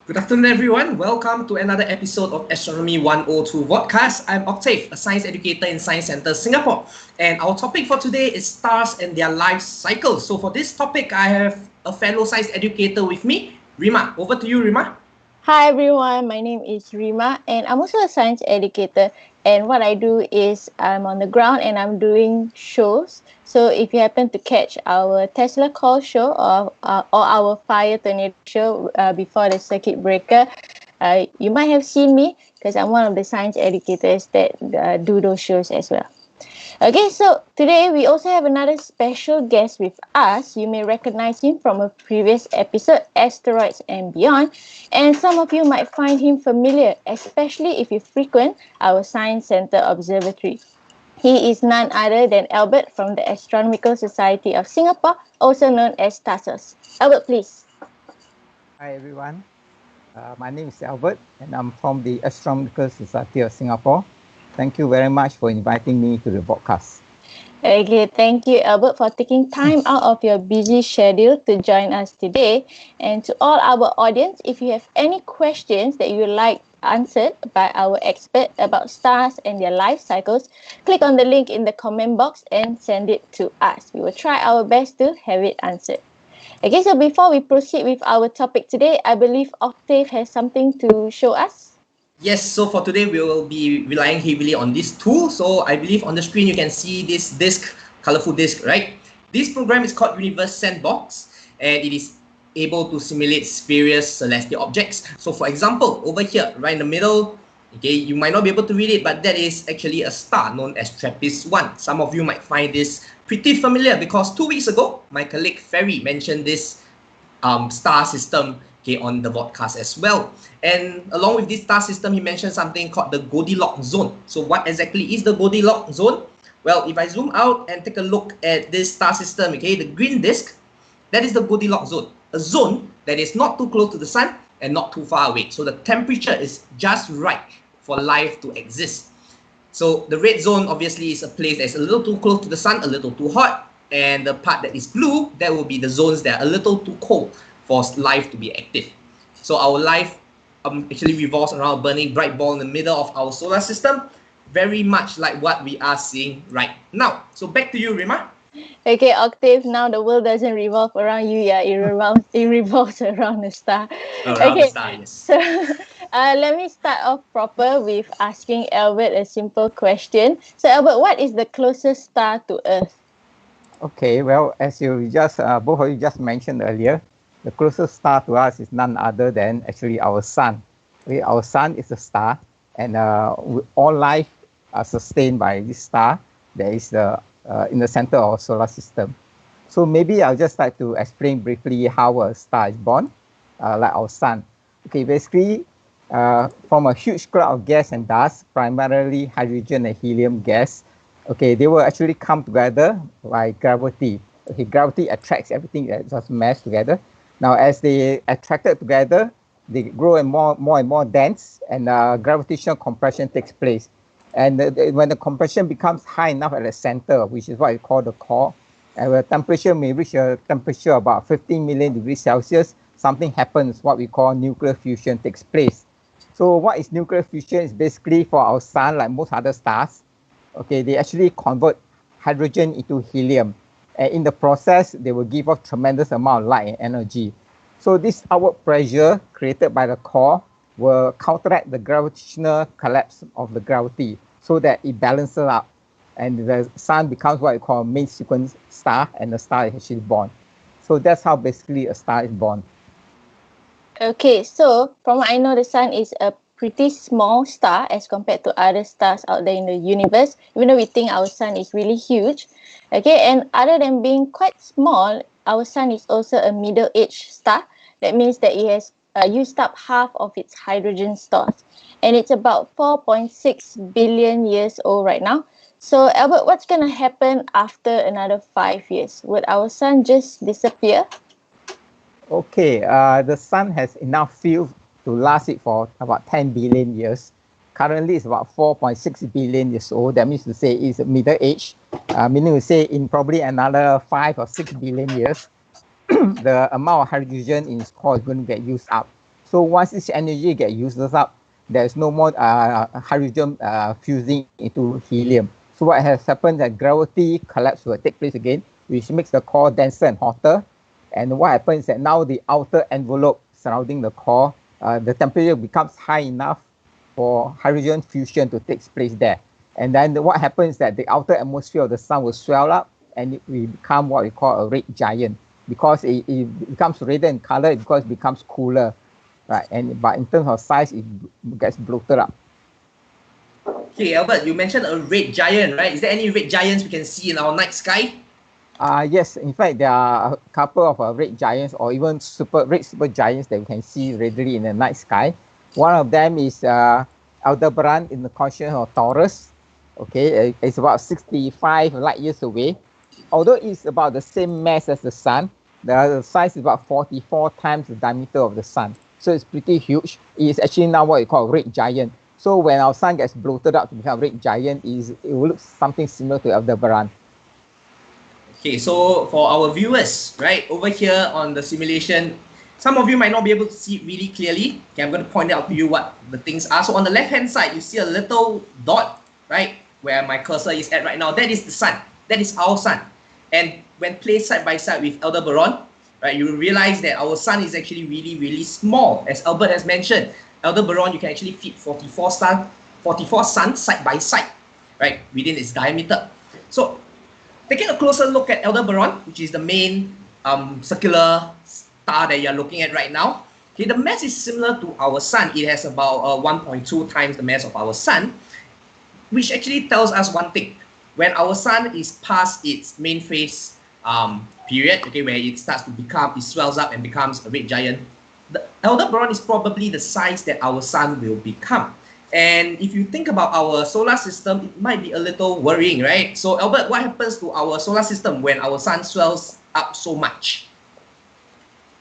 Good afternoon, everyone. Welcome to another episode of Astronomy 102 podcast. I'm Octave, a science educator in Science Centre, Singapore. And our topic for today is stars and their life cycles. So for this topic, I have a fellow science educator with me, Rima. Over to you, Rima. Hi everyone, my name is Rima and I'm also a science educator, and what I do is I'm on the ground and I'm doing shows. So if you happen to catch our Tesla call show or our fire tornado show before the circuit breaker, you might have seen me because I'm one of the science educators that do those shows as well. Okay, so today we also have another special guest with us. You may recognize him from a previous episode, Asteroids and Beyond. And some of you might find him familiar, especially if you frequent our Science Centre Observatory. He is none other than Albert from the Astronomical Society of Singapore, also known as TASOS. Albert, please. Hi everyone, my name is Albert and I'm from the Astronomical Society of Singapore. Thank you very much for inviting me to the podcast. Okay, thank you, Albert, for taking time out of your busy schedule to join us today. And to all our audience, if you have any questions that you would like answered by our expert about stars and their life cycles, click on the link in the comment box and send it to us. We will try our best to have it answered. Okay, so before we proceed with our topic today, I believe Octave has something to show us. Yes, so for today, we will be relying heavily on this tool. So I believe on the screen, you can see this disk, colorful disk, right? This program is called Rebus Sandbox, and it is able to simulate various celestial objects. So for example, over here, right in the middle, okay, you might not be able to read it, but that is actually a star known as TRAPPIST-1. Some of you might find this pretty familiar because 2 weeks ago, my colleague Ferry mentioned this star system on the podcast as well. And along with this star system, he mentioned something called the Goldilocks zone. So what exactly is the Goldilocks zone? Well, if I zoom out and take a look at this star system, okay, the green disk, that is the Goldilocks zone. A zone that is not too close to the sun and not too far away. So the temperature is just right for life to exist. So the red zone obviously is a place that's a little too close to the sun, a little too hot. And the part that is blue, that will be the zones that are a little too cold for life to be active. So our life actually revolves around a burning bright ball in the middle of our solar system, very much like what we are seeing right now. So back to you, Rima. Okay, Octave, now the world doesn't revolve around you, yeah, it revolves around the star. Around the star, yes. So let me start off proper with asking Albert a simple question. So Albert, what is the closest star to Earth? Okay, well, as you just, both of you just mentioned earlier, the closest star to us is none other than actually our sun. Okay, our sun is a star, and all life are sustained by this star that is in the center of our solar system. So maybe I'll just like to explain briefly how a star is born, like our sun. Okay, basically, from a huge cloud of gas and dust, primarily hydrogen and helium gas, okay, they will actually come together by gravity. Okay, gravity attracts everything that's just mashed together. Now, as they attracted together, they grow and more dense, and gravitational compression takes place. And when the compression becomes high enough at the center, which is what we call the core, and the temperature may reach a temperature about 15 million degrees Celsius, something happens, what we call nuclear fusion takes place. So what is nuclear fusion? Is basically for our sun, like most other stars, okay, they actually convert hydrogen into helium. And in the process, they will give off tremendous amount of light and energy. So this outward pressure created by the core will counteract the gravitational collapse of the gravity so that it balances out. And the sun becomes what we call a main sequence star, and the star is actually born. So that's how basically a star is born. Okay, so from what I know, the sun is a pretty small star as compared to other stars out there in the universe, even though we think our sun is really huge. Okay, and other than being quite small, our sun is also a middle-aged star. That means that it has used up half of its hydrogen stores. And it's about 4.6 billion years old right now. So Albert, what's going to happen after another 5 years? Would our sun just disappear? Okay, the sun has enough fuel to last it for about 10 billion years. Currently, it's about 4.6 billion years old. That means to say it's middle age, meaning to say in probably another 5 or 6 billion years, the amount of hydrogen in its core is going to get used up. So once this energy gets used up, there's no more hydrogen fusing into helium. So what has happened that gravity collapse will take place again, which makes the core denser and hotter. And what happens is that now the outer envelope surrounding the core, the temperature becomes high enough for hydrogen fusion to take place there. And then what happens is that the outer atmosphere of the sun will swell up and it will become what we call a red giant, because it becomes redder in color because it becomes cooler, right? But in terms of size, it gets bloated up. Okay, Albert, you mentioned a red giant, right? Is there any red giants we can see in our night sky? Yes, in fact, there are a couple of red giants or even red super giants that we can see readily in the night sky. One of them is Aldebaran in the constellation of Taurus. Okay, it's about 65 light years away. Although it's about the same mass as the sun, the size is about 44 times the diameter of the sun. So it's pretty huge. It's actually now what we call a red giant. So when our sun gets bloated up to become a red giant, it will look something similar to Aldebaran. Okay, so for our viewers, right, over here on the simulation, some of you might not be able to see it really clearly. Okay, I'm going to point out to you what the things are. So on the left-hand side, you see a little dot, right, where my cursor is at right now. That is the sun. That is our sun. And when placed side by side with Aldebaran, right, you will realize that our sun is actually really, really small. As Albert has mentioned, Aldebaran, you can actually fit 44 suns side by side, right, within its diameter. So taking a closer look at Aldebaran, which is the main circular star that you're looking at right now, okay, the mass is similar to our sun. It has about 1.2 times the mass of our sun, which actually tells us one thing. When our sun is past its main phase period, okay, where it starts to become, it swells up and becomes a red giant, the Aldebaran is probably the size that our sun will become. And if you think about our solar system, it might be a little worrying, right? So Albert, what happens to our solar system when our sun swells up so much?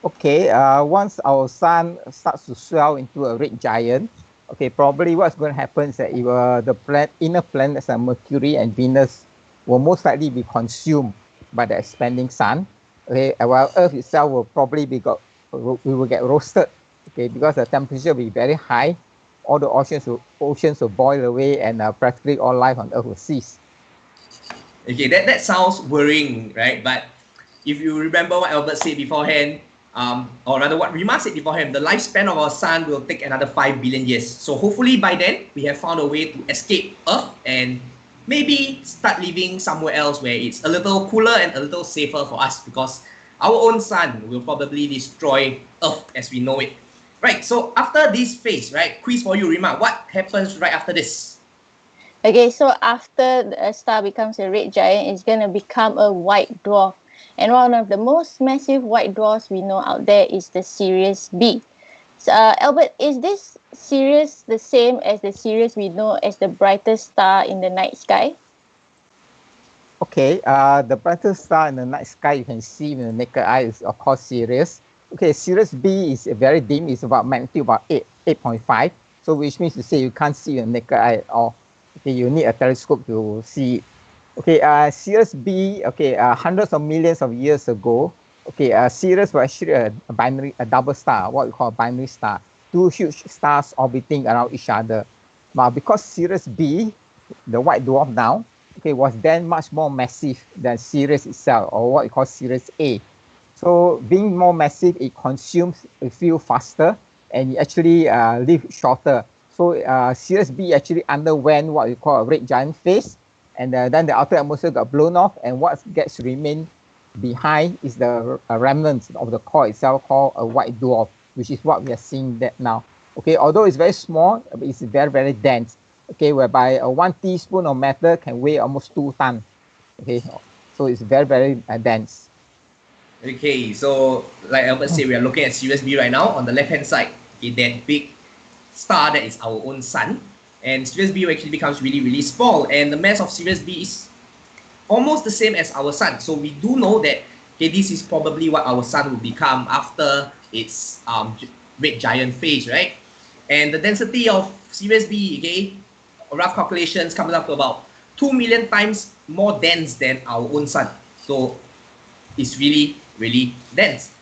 Okay, once our sun starts to swell into a red giant, okay, probably what's going to happen is that the inner planets like Mercury and Venus will most likely be consumed by the expanding sun. Okay, while Earth itself will probably we will get roasted. Okay, because the temperature will be very high. All the oceans will boil away, and practically all life on Earth will cease. Okay, that sounds worrying, right? But if you remember what Albert said beforehand, or rather what Rima said beforehand, the lifespan of our sun will take another 5 billion years. So hopefully by then, we have found a way to escape Earth and maybe start living somewhere else where it's a little cooler and a little safer for us, because our own sun will probably destroy Earth as we know it. Right, so after this phase, right, quiz for you, Rima, what happens right after this? Okay, so after a star becomes a red giant, it's going to become a white dwarf. And one of the most massive white dwarfs we know out there is the Sirius B. So, Albert, is this Sirius the same as the Sirius we know as the brightest star in the night sky? Okay, the brightest star in the night sky you can see with the naked eye is of course Sirius. Okay, Sirius B is very dim. It's about magnitude about 8.5. So which means to say you can't see with the naked eye at all. Okay, you need a telescope to see it. Okay, Sirius B, okay, hundreds of millions of years ago, okay, Sirius was actually a double star, what we call a binary star. Two huge stars orbiting around each other. But because Sirius B, the white dwarf now, okay, was then much more massive than Sirius itself, or what we call Sirius A. So being more massive, it consumes fuel faster and it actually lives shorter. So Sirius B actually underwent what we call a red giant phase, and then the outer atmosphere got blown off, and what gets remain behind is the remnants of the core itself, called a white dwarf, which is what we are seeing that now. Okay, although it's very small, it's very, very dense. Okay, whereby 1 teaspoon of matter can weigh almost 2 tons. Okay, so it's very, very dense. Okay, so like Albert said, we are looking at Sirius B right now on the left-hand side. Okay, that big star that is our own sun. And Sirius B actually becomes really, really small. And the mass of Sirius B is almost the same as our sun. So we do know that, okay, this is probably what our sun will become after its red giant phase, right? And the density of Sirius B, okay, rough calculations comes up to about 2 million times more dense than our own sun. So it's really, really dense.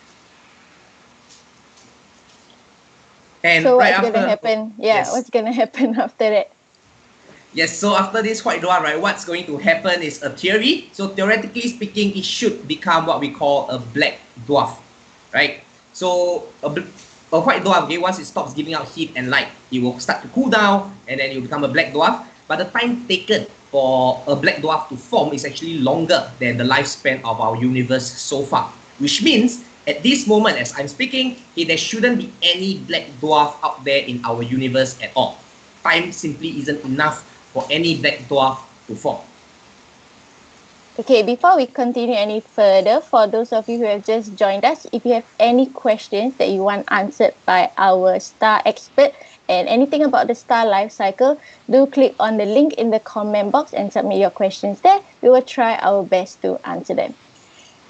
And So right what's after, gonna happen? Yeah, yes. what's gonna happen after that? Yes, so after this white dwarf, right, what's going to happen is a theory. So theoretically speaking, it should become what we call a black dwarf, right? So a white dwarf, okay, once it stops giving out heat and light, it will start to cool down and then it will become a black dwarf. But the time taken for a black dwarf to form is actually longer than the lifespan of our universe so far, which means at this moment, as I'm speaking, there shouldn't be any black dwarf out there in our universe at all. Time simply isn't enough for any black dwarf to form. Okay, before we continue any further, for those of you who have just joined us, if you have any questions that you want answered by our star expert and anything about the star life cycle, do click on the link in the comment box and submit your questions there. We will try our best to answer them.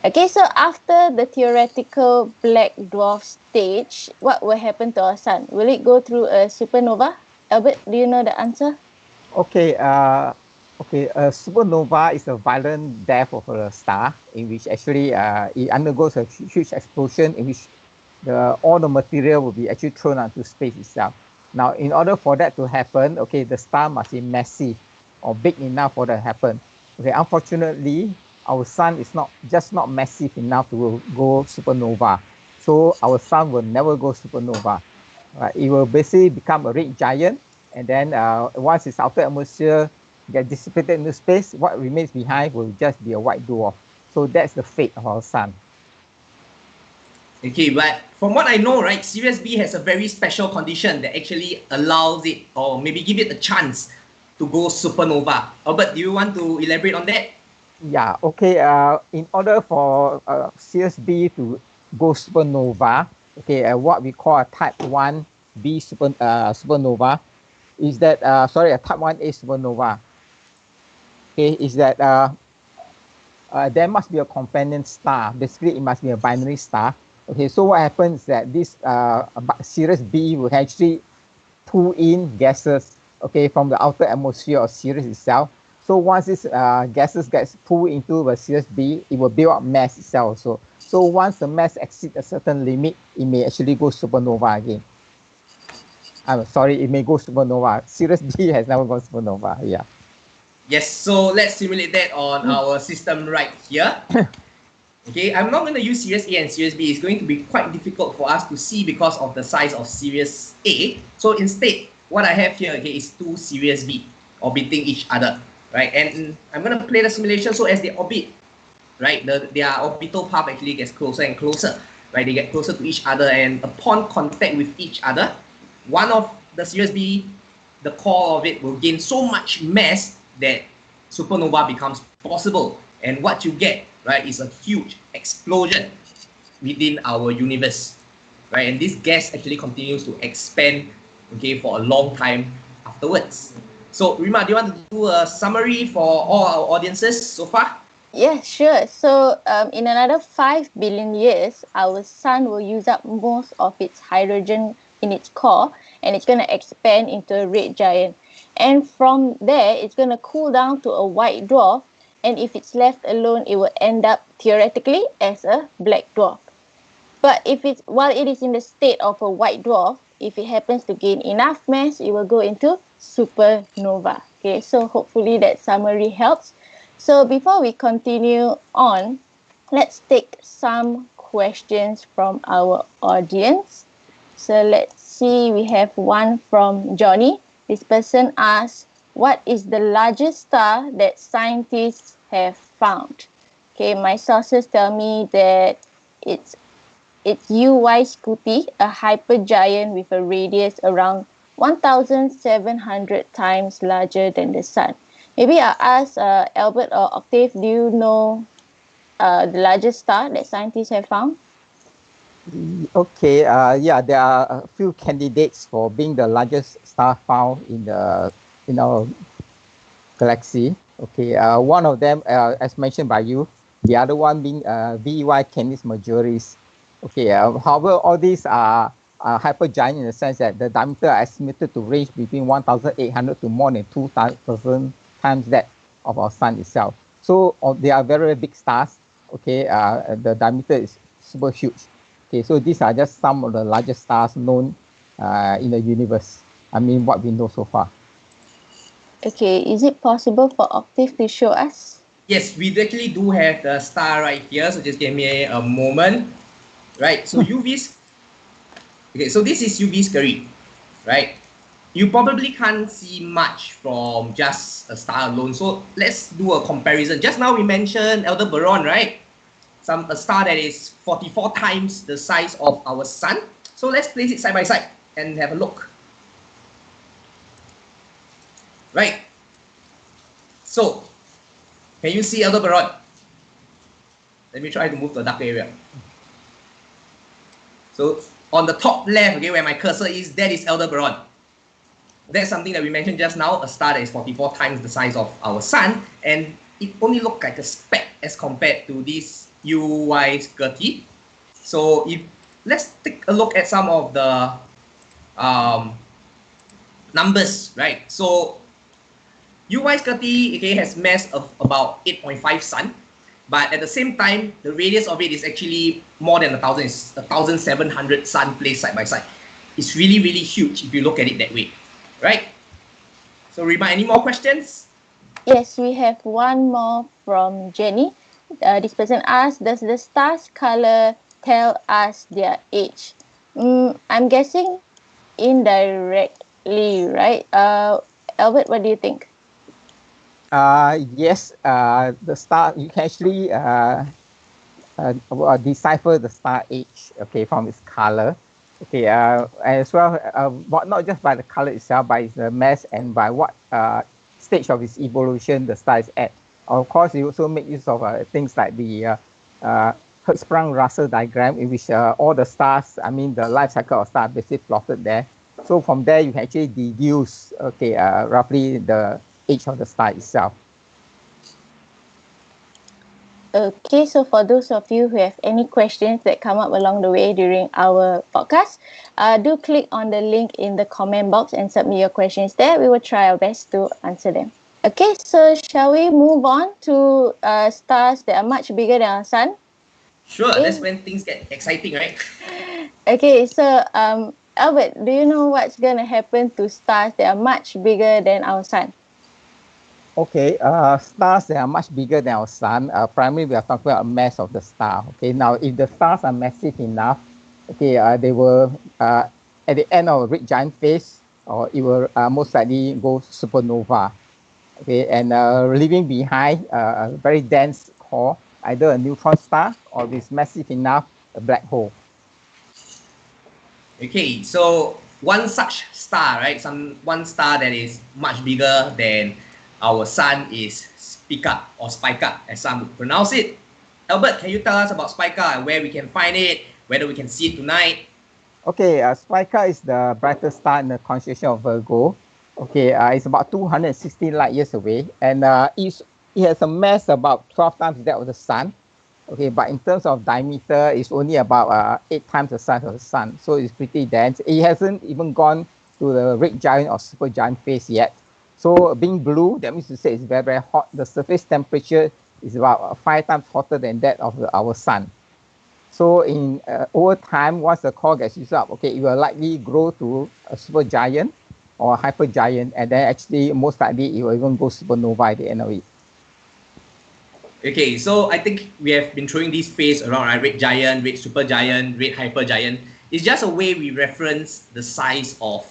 Okay, so after the theoretical black dwarf stage, what will happen to our sun? Will it go through a supernova? Albert, do you know the answer? Okay, a supernova is a violent death of a star in which actually it undergoes a huge explosion in which all the material will be actually thrown into space itself. Now, in order for that to happen, okay, the star must be massive or big enough for that to happen. Okay, unfortunately, our sun is not massive enough to go supernova. So our sun will never go supernova. It will basically become a red giant, and then once its outer atmosphere gets dissipated into space, what remains behind will just be a white dwarf. So that's the fate of our sun. Okay, but from what I know, right, Sirius B has a very special condition that actually allows it, or maybe give it a chance to go supernova. Albert, do you want to elaborate on that? Yeah, okay. In order for Sirius B to go supernova, okay, what we call a Type 1b supernova is that, a Type 1a supernova, okay, is that there must be a companion star. Basically, it must be a binary star. Okay, so what happens is that this Sirius B will actually pull in gases, okay, from the outer atmosphere of Sirius itself. So once this gases gets pulled into the Sirius B, it will build up mass itself also. So once the mass exceeds a certain limit, it may actually go supernova again. I'm sorry, it may go supernova. Sirius B has never gone supernova. Yeah. Yes, so let's simulate that on our system right here. Okay, I'm not going to use Sirius A and Sirius B. It's going to be quite difficult for us to see because of the size of Sirius A. So instead, what I have here, okay, is two Sirius B orbiting each other, right? And I'm going to play the simulation. So as they orbit, right, their orbital path actually gets closer and closer, right? They get closer to each other, and upon contact with each other, one of the Sirius B, the core of it will gain so much mass that supernova becomes possible. And what you get, right, is a huge explosion within our universe, right? And this gas actually continues to expand, okay, for a long time afterwards. So, Rima, do you want to do a summary for all our audiences so far? Yeah, sure. So in another 5 billion years, our sun will use up most of its hydrogen in its core, and it's going to expand into a red giant. And from there, it's going to cool down to a white dwarf. And if it's left alone, it will end up theoretically as a black dwarf. But while it is in the state of a white dwarf, if it happens to gain enough mass, it will go into supernova. Okay, so hopefully that summary helps. So before we continue on, let's take some questions from our audience. So let's see, we have one from Johnny. This person asks, what is the largest star that scientists have found? Okay, my sources tell me that it's UY Scuti, a hypergiant with a radius around 1,700 times larger than the Sun. Maybe I'll ask Albert or Octave, do you know the largest star that scientists have found? Okay, yeah, there are a few candidates for being the largest star found in our galaxy. Okay, one of them, as mentioned by you, the other one being VY Canis Majoris. Okay, however, all these are hypergiant in the sense that the diameter are estimated to range between 1,800 to more than 2,000 times that of our sun itself. So they are very, very big stars. Okay, the diameter is super huge. Okay, so these are just some of the largest stars known in the universe. I mean, what we know so far. Okay, is it possible for Octave to show us? Yes, we actually do have the star right here. So just give me a moment. Right, so okay, so this is UV scurry, right? You probably can't see much from just a star alone. So let's do a comparison. Just now we mentioned Aldebaran, right? A star that is 44 times the size of our sun. So let's place it side by side and have a look. Right. So, can you see Aldebaran? Let me try to move to a dark area. So on the top left, okay, where my cursor is, that is Aldebaran. That's something that we mentioned just now, a star that is 44 times the size of our sun, and it only looks like a speck as compared to this UY Scuti. So let's take a look at some of the numbers, right? So UY Scuti, okay, has mass of about 8.5 sun. But at the same time, the radius of it is actually more than 1,000. It's 1,700 sun placed side by side. It's really, really huge if you look at it that way, right? So Rima, any more questions? Yes, we have one more from Jenny. This person asked, does the star's color tell us their age? I'm guessing indirectly, right? Albert, what do you think? Yes, the star, you can actually decipher the star age, okay, from its color. Okay, as well, but not just by the color itself, by the mass and by what stage of its evolution the star is at. Of course, you also make use of things like the Hertzsprung-Russell diagram, in which all the stars, I mean, the life cycle of stars, basically plotted there. So from there, you can actually deduce, okay, roughly the age of the star itself. Okay, so for those of you who have any questions that come up along the way during our podcast, do click on the link in the comment box and submit your questions there. We will try our best to answer them. Okay, so shall we move on to stars that are much bigger than our sun? Sure, that's when things get exciting, right? Okay, so Albert, do you know what's going to happen to stars that are much bigger than our sun? Okay, stars that are much bigger than our sun, primarily we are talking about mass of the star. Okay, now if the stars are massive enough, okay, they will, at the end of a red giant phase, or it will most likely go supernova. Okay, and leaving behind a very dense core, either a neutron star or if it's massive enough, a black hole. Okay, so one such star, right? One star that is much bigger than our sun is Spica or Spica, as some would pronounce it. Albert, can you tell us about Spica and where we can find it, whether we can see it tonight? Okay, Spica is the brightest star in the constellation of Virgo. Okay, it's about 260 light years away, and it has a mass about 12 times that of the sun. Okay, but in terms of diameter, it's only about 8 times the size of the sun, so it's pretty dense. It hasn't even gone to the red giant or supergiant phase yet. So being blue, that means to say it's very, very hot. The surface temperature is about 5 times hotter than that of our sun. So in over time, once the core gets used up, okay, it will likely grow to a supergiant or a hypergiant, and then actually most likely it will even go supernova at the end of it. Okay, so I think we have been throwing these phase around, right? Red giant, red supergiant, red hypergiant. It's just a way we reference the size of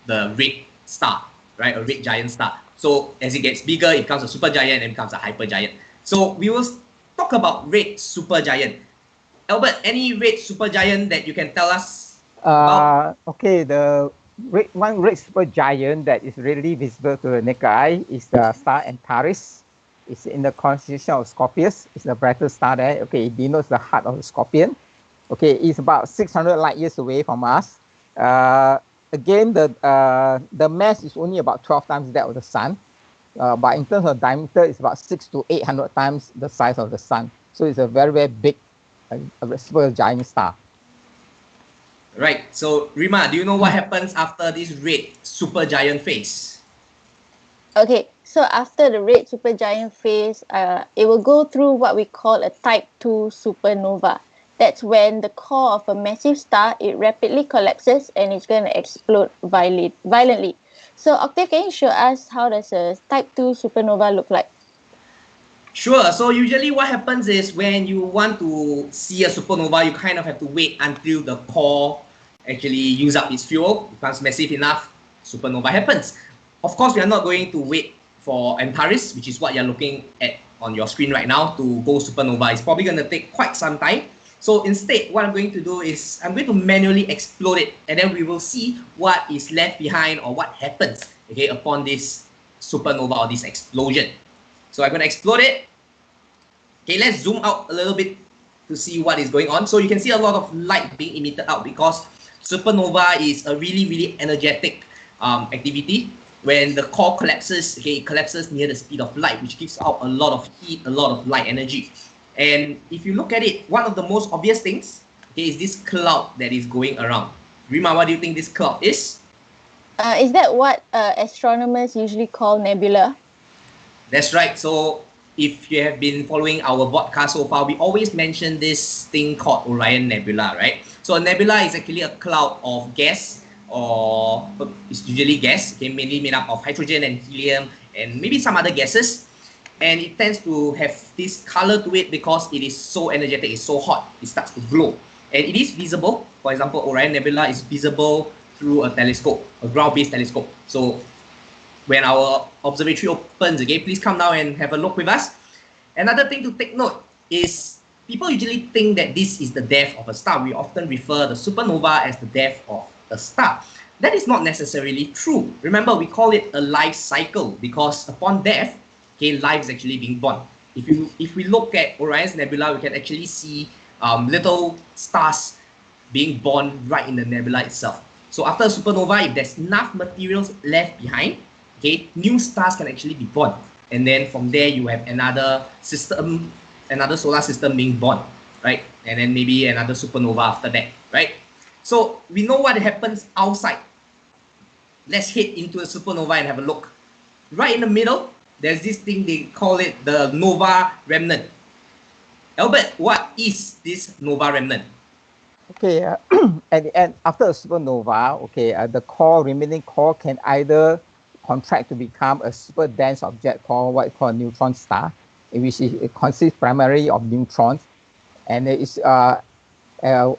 the red star, right? A red giant star. So as it gets bigger, it becomes a supergiant and becomes a hypergiant. So we will talk about red supergiant. Albert, any red supergiant that you can tell us about? Okay, the one red supergiant that is readily visible to the naked eye is the star Antares. It's in the constellation of Scorpius. It's the brightest star there. Okay, it denotes the heart of the scorpion. Okay, it's about 600 light years away from us. Again, the mass is only about 12 times that of the sun. But in terms of diameter, it's about 600 to 800 times the size of the sun. So it's a very, very big supergiant star. Right. So Rima, do you know what happens after this red supergiant phase? Okay, so after the red supergiant phase, it will go through what we call a type 2 supernova. that's when the core of a massive star, it rapidly collapses and it's going to explode violently. So Octave, can you show us how does a type 2 supernova look like? Sure. So usually what happens is when you want to see a supernova, you kind of have to wait until the core actually use up its fuel, becomes massive enough, supernova happens. Of course, we are not going to wait for Antares, which is what you're looking at on your screen right now, to go supernova. It's probably going to take quite some time. So instead, what I'm going to do is I'm going to manually explode it, and then we will see what is left behind or what happens, okay, upon this supernova or this explosion. So I'm going to explode it. Okay, let's zoom out a little bit to see what is going on. So you can see a lot of light being emitted out because supernova is a really, really energetic activity. When the core collapses, okay, it collapses near the speed of light, which gives out a lot of heat, a lot of light energy. And if you look at it, one of the most obvious things, okay, is this cloud that is going around. Rima, what do you think this cloud is? Is that what astronomers usually call nebula? That's right. So if you have been following our podcast so far, we always mention this thing called Orion Nebula, right? So a nebula is actually a cloud of gas, or it's usually gas, okay, mainly made up of hydrogen and helium and maybe some other gases. And it tends to have this color to it because it is so energetic, it's so hot, it starts to glow. And it is visible. For example, Orion Nebula is visible through a telescope, a ground-based telescope. So when our observatory opens, okay, please come down and have a look with us. Another thing to take note is people usually think that this is the death of a star. We often refer the supernova as the death of a star. That is not necessarily true. Remember, we call it a life cycle because upon death, okay, life is actually being born. If we look at Orion's nebula, we can actually see little stars being born right in the nebula itself. So after a supernova, if there's enough materials left behind, okay, new stars can actually be born. And then from there, you have another system, another solar system being born, right? And then maybe another supernova after that, right? So we know what happens outside. Let's head into a supernova and have a look. Right in the middle, there's this thing, they call it the nova remnant. Albert, what is this nova remnant? Okay, at the end, after a supernova, okay, the remaining core can either contract to become a super dense object called what is called a neutron star, in which it consists primarily of neutrons, and it is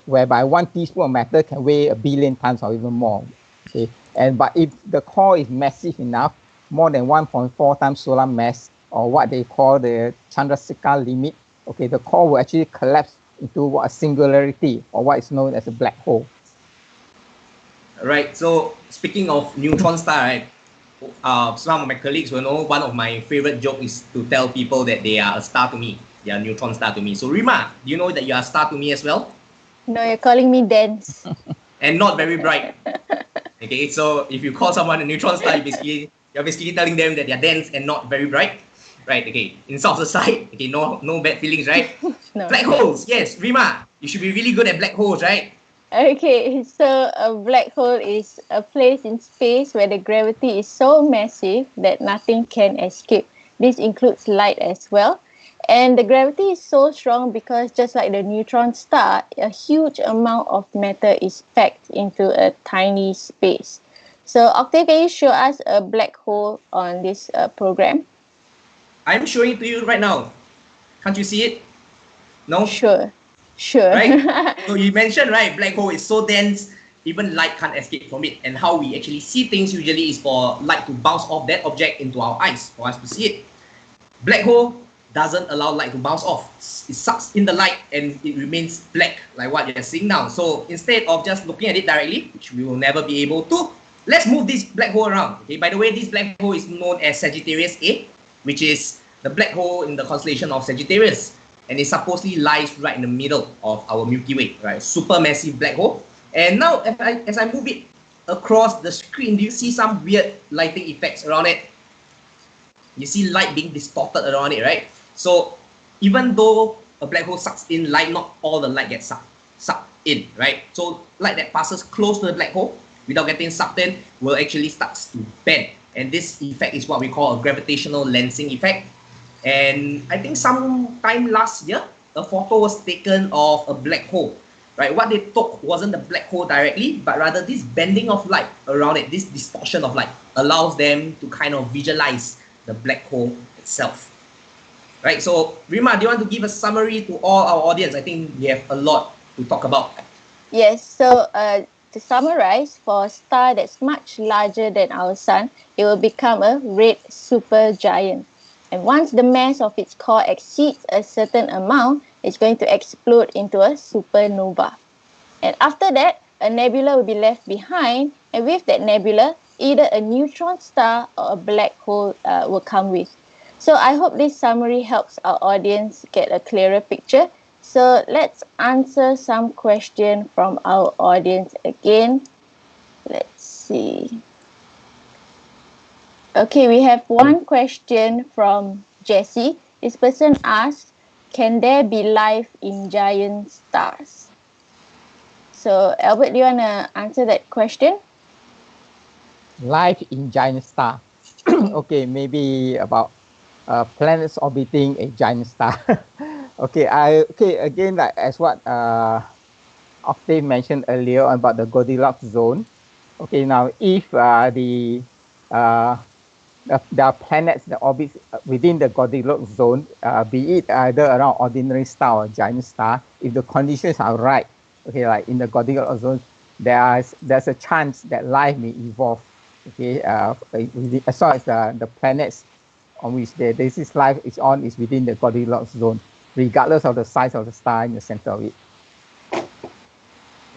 whereby 1 teaspoon of matter can weigh 1 billion tons or even more. Okay, but if the core is massive enough, more than 1.4 times solar mass, or what they call the Chandrasekhar limit, okay, the core will actually collapse into a singularity, or what is known as a black hole. Right. So speaking of neutron star, right? Some of my colleagues will know one of my favorite jokes is to tell people that they are a star to me. They are a neutron star to me. So Rima, do you know that you are a star to me as well? No, you're calling me dense. And not very bright. Okay, so if you call someone a neutron star, you're basically telling them that they're dense and not very bright. Right, okay. Insults aside, okay, no bad feelings, right? No. Black holes, yes, Rima, you should be really good at black holes, right? Okay, so a black hole is a place in space where the gravity is so massive that nothing can escape. This includes light as well. And the gravity is so strong because just like the neutron star, a huge amount of matter is packed into a tiny space. So Octave, can you show us a black hole on this program? I'm showing it to you right now. Can't you see it? No? Sure. Right? So you mentioned, right, black hole is so dense, even light can't escape from it. And how we actually see things usually is for light to bounce off that object into our eyes for us to see it. Black hole doesn't allow light to bounce off. It sucks in the light and it remains black, like what you're seeing now. So instead of just looking at it directly, which we will never be able to, let's move this black hole around. Okay, by the way, this black hole is known as Sagittarius A, which is the black hole in the constellation of Sagittarius. And it supposedly lies right in the middle of our Milky Way, right? Supermassive black hole. And now, as I move it across the screen, do you see some weird lighting effects around it? You see light being distorted around it, right? So even though a black hole sucks in light, not all the light gets sucked in, right? So light that passes close to the black hole without getting sucked in will actually start to bend. And this effect is what we call a gravitational lensing effect. And I think sometime last year, a photo was taken of a black hole, right? What they took wasn't the black hole directly, but rather this bending of light around it, this distortion of light allows them to kind of visualize the black hole itself. Right, so Rima, do you want to give a summary to all our audience? I think we have a lot to talk about. Yes, so to summarize, for a star that's much larger than our sun, it will become a red supergiant. And once the mass of its core exceeds a certain amount, it's going to explode into a supernova. And after that, a nebula will be left behind, and with that nebula, either a neutron star or a black hole will come with. So I hope this summary helps our audience get a clearer picture. So let's answer some questions from our audience again. Let's see. Okay, we have one question from Jessie. This person asks, can there be life in giant stars? So Albert, do you want to answer that question? Life in giant star. Okay, maybe about planets orbiting a giant star. Okay, again, like as what Octave mentioned earlier about the Goldilocks zone. Okay, now if there are planets that orbit within the Goldilocks zone, be it either around ordinary star or giant star, if the conditions are right, okay, like in the Goldilocks zone, there's a chance that life may evolve. Okay, as long as the planets on which this life is on is within the Goldilocks zone, regardless of the size of the star in the center of it.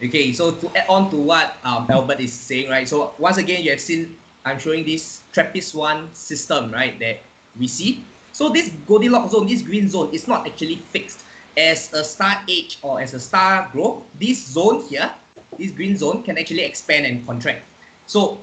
Okay, so to add on to what Albert is saying, right? So once again, you have seen, I'm showing this TRAPPIST-1 system, right, that we see. So this Goldilocks zone, this green zone, is not actually fixed. As a star age or as a star grows, this zone here, this green zone, can actually expand and contract. So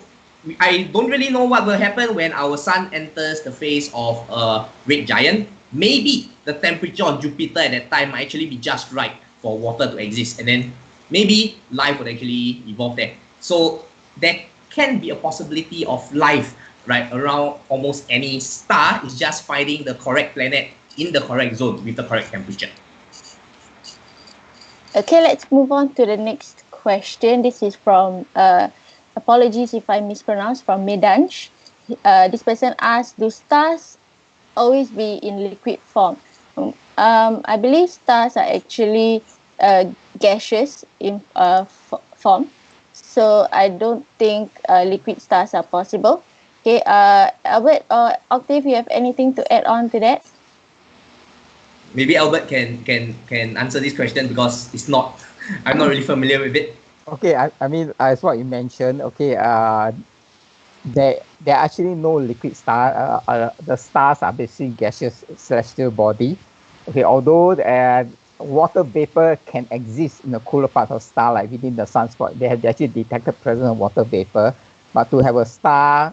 I don't really know what will happen when our sun enters the phase of a red giant. Maybe the temperature on Jupiter at that time might actually be just right for water to exist, and then maybe life would actually evolve there. So there can be a possibility of life, right, around almost any star. It's just finding the correct planet in the correct zone with the correct temperature. Okay, let's move on to the next question. This is from, apologies if I mispronounce, from Medansh. This person asks, do stars always be in liquid form? I believe stars are actually gaseous in form. So I don't think liquid stars are possible. Okay, Albert or Octave, you have anything to add on to that? Maybe Albert can answer this question because I'm not really familiar with it. Okay, I mean, as what you mentioned, okay, there are actually no liquid star. The stars are basically gaseous celestial body. Okay, although water vapor can exist in the cooler part of star, like within the sunspot, they have actually detected presence of water vapor. But to have a star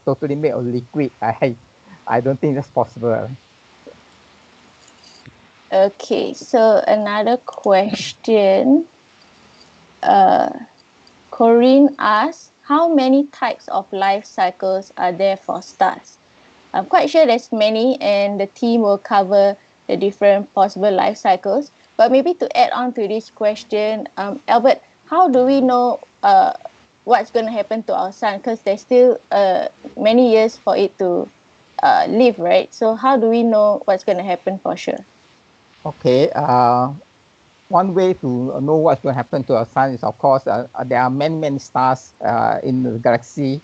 totally made of liquid, I don't think that's possible. Okay, so another question. Corinne asks, how many types of life cycles are there for stars? I'm quite sure there's many, and the team will cover the different possible life cycles. But maybe to add on to this question, Albert, how do we know what's going to happen to our sun? Because there's still many years for it to live, right? So how do we know what's going to happen for sure? Okay, one way to know what's going to happen to our sun is, of course, there are many stars in the galaxy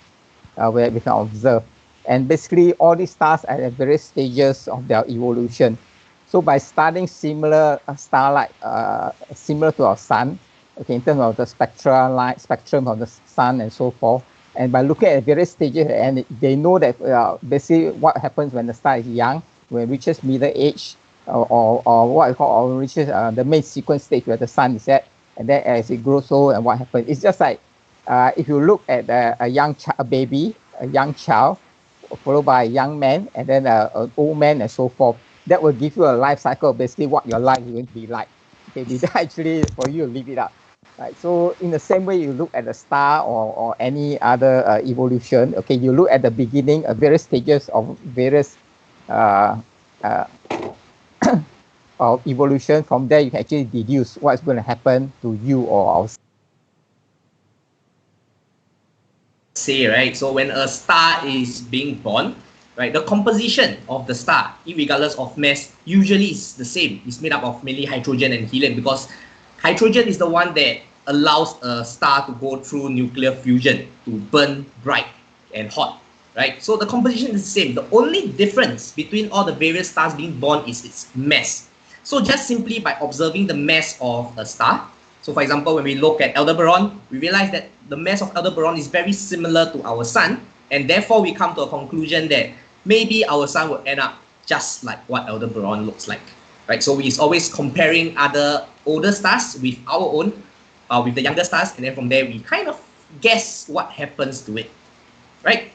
where we can observe. And basically, all these stars are at various stages of their evolution. So by studying similar star-like, similar to our sun, okay, in terms of the spectrum of the sun and so forth, and by looking at various stages, and they know that basically what happens when the star is young, when it reaches middle age, or what I call reaches the main sequence stage where the sun is at, and then as it grows old, and what happens. It's just like if you look at a baby, a young child, followed by a young man, and then an old man, and so forth. That will give you a life cycle of basically what your life is going to be like. Okay, did that actually for you to live it up? Right. So in the same way, you look at the star or any other evolution. Okay, you look at the beginning, various stages of various of evolution. From there, you can actually deduce what's going to happen to you or our. Say, right? So when a star is being born, right, the composition of the star, regardless of mass, usually is the same. It's made up of mainly hydrogen and helium, because hydrogen is the one that allows a star to go through nuclear fusion to burn bright and hot, right? So the composition is the same. The only difference between all the various stars being born is its mass. So just simply by observing the mass of a star, so for example, when we look at Aldebaran, we realize that the mass of Aldebaran is very similar to our sun, and therefore we come to a conclusion that maybe our sun will end up just like what Aldebaran looks like, right? So we're always comparing other older stars with our own, with the younger stars, and then from there we kind of guess what happens to it, right?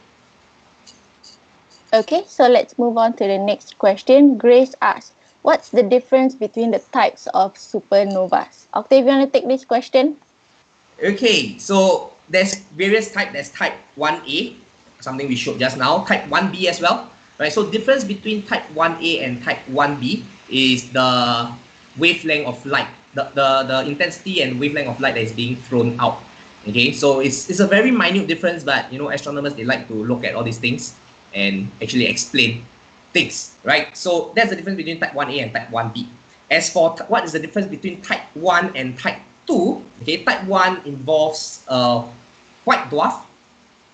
Okay, so let's move on to the next question. Grace asks, what's the difference between the types of supernovas? Octave, you want to take this question? Okay, so there's various types. There's type 1A, something we showed just now, type 1B as well, right? So difference between type 1A and type 1B is the wavelength of light, the intensity and wavelength of light that is being thrown out. Okay, so it's a very minute difference, but you know, astronomers, they like to look at all these things and actually explain things, right? So that's the difference between type 1A and type 1B. As for what is the difference between type 1 and type 2, okay, type 1 involves a white dwarf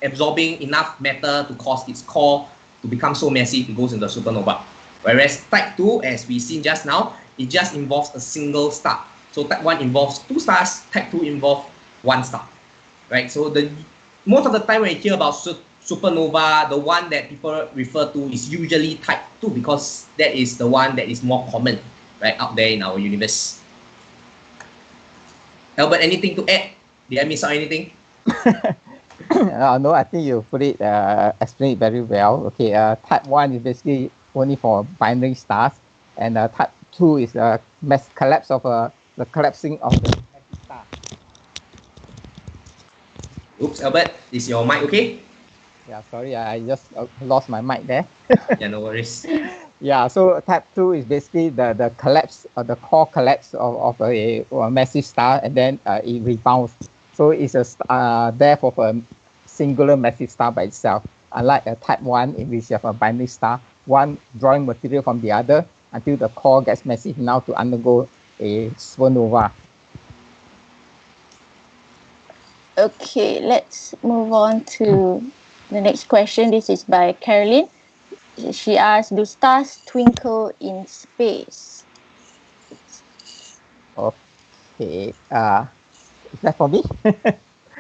absorbing enough matter to cause its core to become so massive it goes into a supernova. Whereas type 2, as we've seen just now, it just involves a single star. So type 1 involves 2 stars, type 2 involves 1 star, right? So most of the time when you hear about supernova, the one that people refer to is usually type 2, because that is the one that is more common, right, out there in our universe. Albert, anything to add? Did I miss out anything? No, I think you put it, explain it very well. Okay, type 1 is basically only for binary stars, and type 2 is the collapse of the collapsing of the star. Oops, Albert, is your mic okay? Yeah, sorry, I just lost my mic there. Yeah, no worries. Yeah, so type 2 is basically the collapse, the core collapse of a massive star, and then it rebounds. So it's a death of a singular massive star by itself. Unlike a type 1, in which you have a binary star, one drawing material from the other until the core gets massive enough to undergo a supernova. Okay, let's move on to the next question. This is by Caroline. She asks, do stars twinkle in space? Okay, is that for me?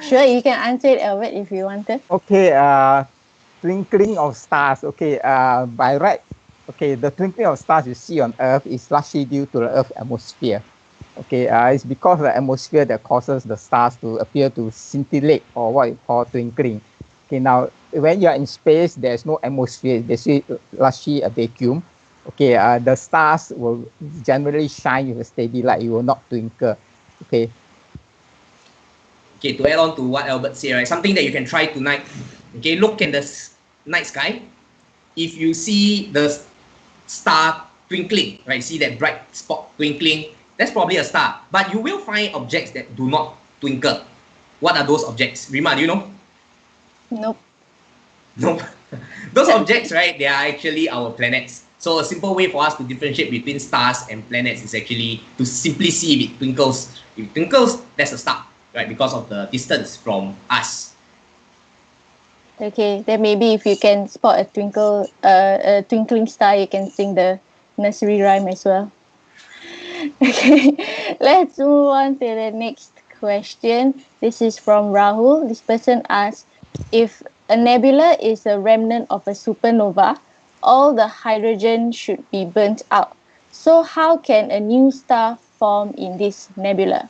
Sure, you can answer it, Albert, if you want to. Okay, twinkling of stars. Okay, by right, okay, the twinkling of stars you see on Earth is largely due to the Earth's atmosphere. Okay, it's because of the atmosphere that causes the stars to appear to scintillate, or what you call twinkling. Okay, now when you are in space, there's no atmosphere. It's basically largely a vacuum. Okay, the stars will generally shine with a steady light. You will not twinkle. Okay. Okay, to add on to what Albert said, right, something that you can try tonight. Okay, look in the night sky. If you see the star twinkling, right, see that bright spot twinkling, that's probably a star. But you will find objects that do not twinkle. What are those objects? Rima, do you know? Nope. Nope. Those objects, right, they are actually our planets. So a simple way for us to differentiate between stars and planets is actually to simply see if it twinkles. If it twinkles, that's a star, right, because of the distance from us. Okay, then maybe if you can spot a twinkling star, you can sing the nursery rhyme as well. Okay, let's move on to the next question. This is from Rahul. This person asks, if a nebula is a remnant of a supernova, all the hydrogen should be burnt out. So how can a new star form in this nebula?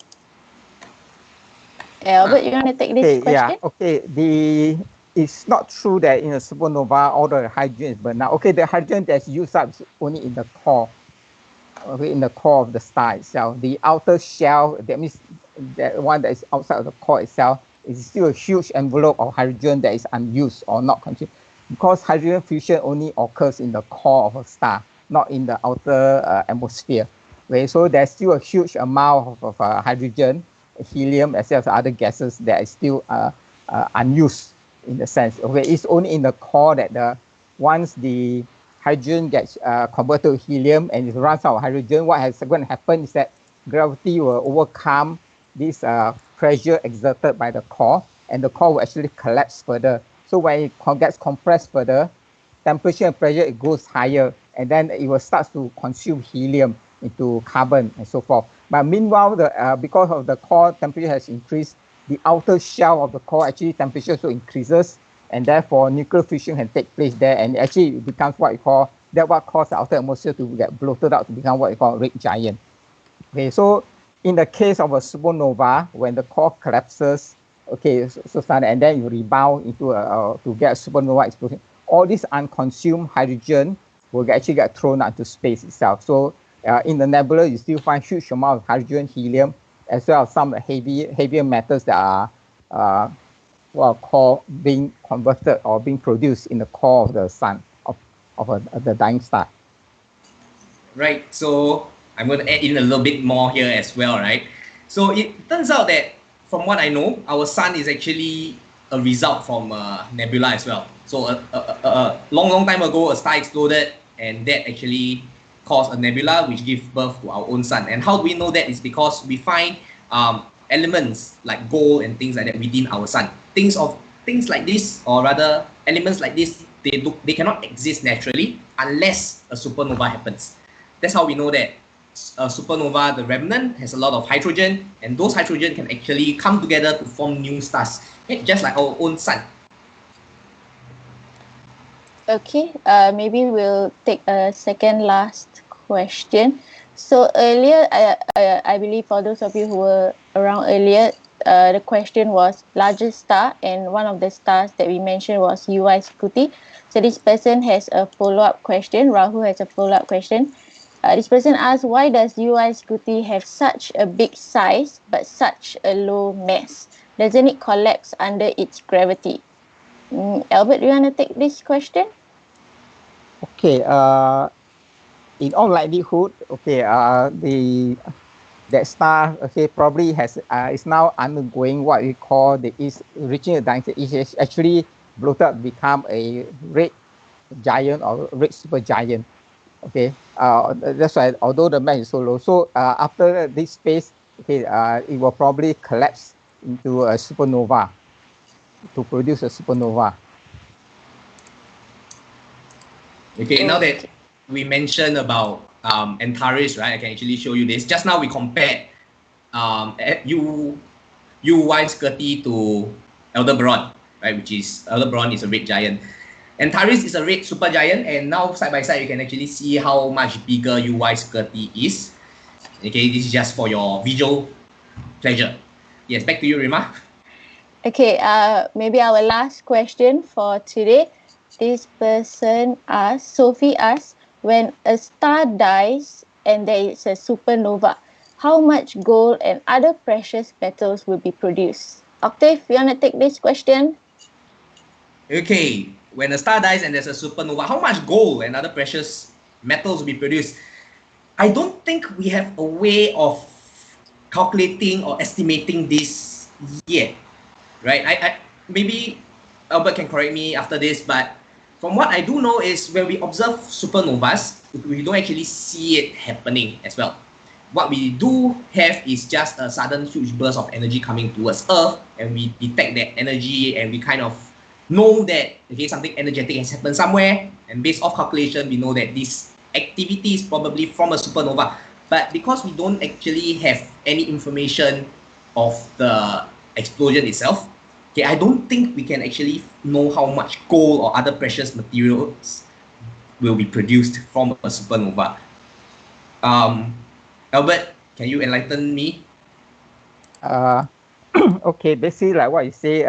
Albert, you want to take this question? Yeah, okay. It's not true that in a supernova all the hydrogen is burned out. Okay, the hydrogen that's used up is only in the core. Okay, in the core of the star itself. The outer shell, that means that one that is outside of the core itself, is still a huge envelope of hydrogen that is unused or not consumed. Because hydrogen fusion only occurs in the core of a star, not in the outer atmosphere. Okay, so there's still a huge amount of hydrogen, helium, as well as other gases that is still unused in the sense. Okay, it's only in the core that once the hydrogen gets converted to helium and it runs out of hydrogen, what is going to happen is that gravity will overcome this pressure exerted by the core, and the core will actually collapse further. So when it gets compressed further, temperature and pressure, it goes higher, and then it will start to consume helium into carbon and so forth. But meanwhile, because of the core temperature has increased, the outer shell of the core actually temperature also increases, and therefore nuclear fission can take place there, and actually it becomes what causes the outer atmosphere to get bloated out to become what we call a red giant. Okay, so in the case of a supernova, when the core collapses, okay, and then you rebound into to get a supernova explosion, all this unconsumed hydrogen will actually get thrown out into space itself. So in the nebula, you still find huge amount of hydrogen, helium, as well as some heavier metals that are being converted or being produced in the core of the sun, of the dying star. Right, so I'm going to add in a little bit more here as well, right? So it turns out that, from what I know, our sun is actually a result from nebula as well. So a long time ago, a star exploded, and that actually caused a nebula which gives birth to our own sun. And how do we know that? Is because we find elements like gold and things like that within our sun. Things like this, or rather elements like this, they cannot exist naturally unless a supernova happens. That's how we know that a supernova, the remnant, has a lot of hydrogen, and those hydrogen can actually come together to form new stars, just like our own sun. Okay, maybe we'll take a second last question. So earlier, I believe for those of you who were around earlier, the question was largest star, and one of the stars that we mentioned was UY Scuti. So this person has a follow-up question. Rahul has a follow-up question. This person asks, why does UY Scuti have such a big size but such a low mass? Doesn't it collapse under its gravity? Albert, do you want to take this question? Okay, in all likelihood, okay, that star, okay, probably is now undergoing what we call reaching the dying state. It is actually bloated up to become a red giant or red supergiant. Okay, that's why, although the mass is so low, so after this phase, okay, it will probably collapse into a supernova to produce a supernova. Okay, now that we mentioned about Antares, right? I can actually show you this. Just now we compared UY Scuti to Aldebaran, right? Which is Aldebaran is a red giant. Antares is a red supergiant, and now side by side you can actually see how much bigger UY Scuti is. Okay, this is just for your visual pleasure. Yes, back to you, Rima. Okay, maybe our last question for today. This person asks, Sophie asks, when a star dies and there is a supernova, how much gold and other precious metals will be produced? Octave, you want to take this question? Okay, when a star dies and there's a supernova, how much gold and other precious metals will be produced? I don't think we have a way of calculating or estimating this yet, right? I maybe Albert can correct me after this, but from what I do know is when we observe supernovas, we don't actually see it happening as well. What we do have is just a sudden huge burst of energy coming towards Earth, and we detect that energy, and we kind of know that, okay, something energetic has happened somewhere, and based off calculation, we know that this activity is probably from a supernova. But because we don't actually have any information of the explosion itself, okay, I don't think we can actually know how much gold or other precious materials will be produced from a supernova. Albert, can you enlighten me? Okay, basically like what you say,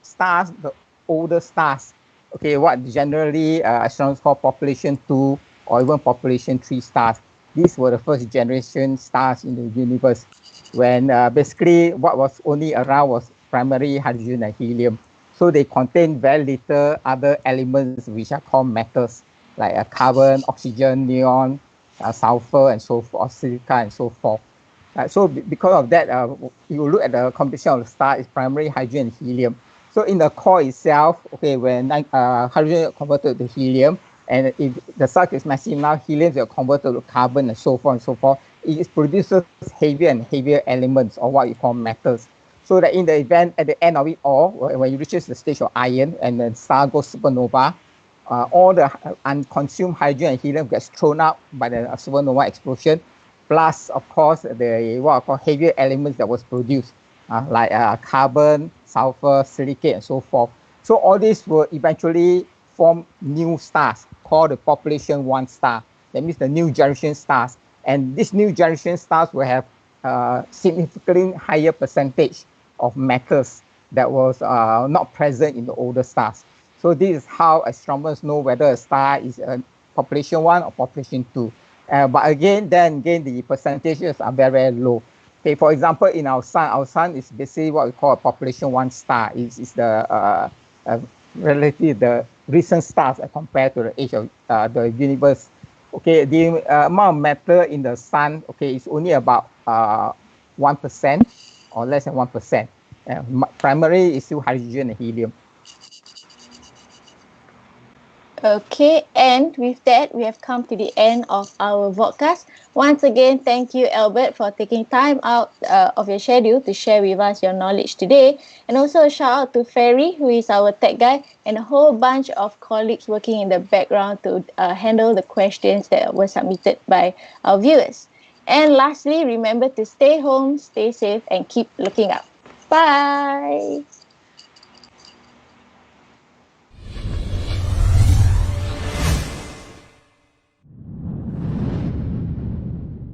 stars, the older stars, okay, what generally astronomers call population 2 or even population 3 stars. These were the first generation stars in the universe, when basically what was only around was primary hydrogen and helium. So they contain very little other elements which are called metals, like carbon, oxygen, neon, sulfur and so forth, silica and so forth. So because of that, you look at the composition of the star is primarily hydrogen and helium. So in the core itself, okay, when hydrogen is converted to helium, and if the star is massive enough, helium is converted to carbon and so forth and so forth, it produces heavier and heavier elements, or what you call metals. So that in the event, at the end of it all, when it reaches the stage of iron and the star goes supernova, all the unconsumed hydrogen and helium gets thrown out by the supernova explosion, plus, of course, the what I call heavier elements that was produced, like carbon, sulfur, silicate, and so forth. So all these will eventually form new stars called the population 1 star. That means the new generation stars. And these new generation stars will have significantly higher percentage of metals that was not present in the older stars. So this is how astronomers know whether a star is a population 1 or population 2. But again, the percentages are very, very low. Okay, for example, in our sun is basically what we call a population 1 star. It's the relatively the recent stars as compared to the age of the universe. Okay, the amount of matter in the sun, okay, is only about 1% or less than 1%. Primarily, it's still hydrogen and helium. Okay, and with that, we have come to the end of our podcast. Once again, thank you, Albert, for taking time out of your schedule to share with us your knowledge today. And also a shout out to Ferry, who is our tech guy, and a whole bunch of colleagues working in the background to handle the questions that were submitted by our viewers. And lastly, remember to stay home, stay safe, and keep looking up. Bye!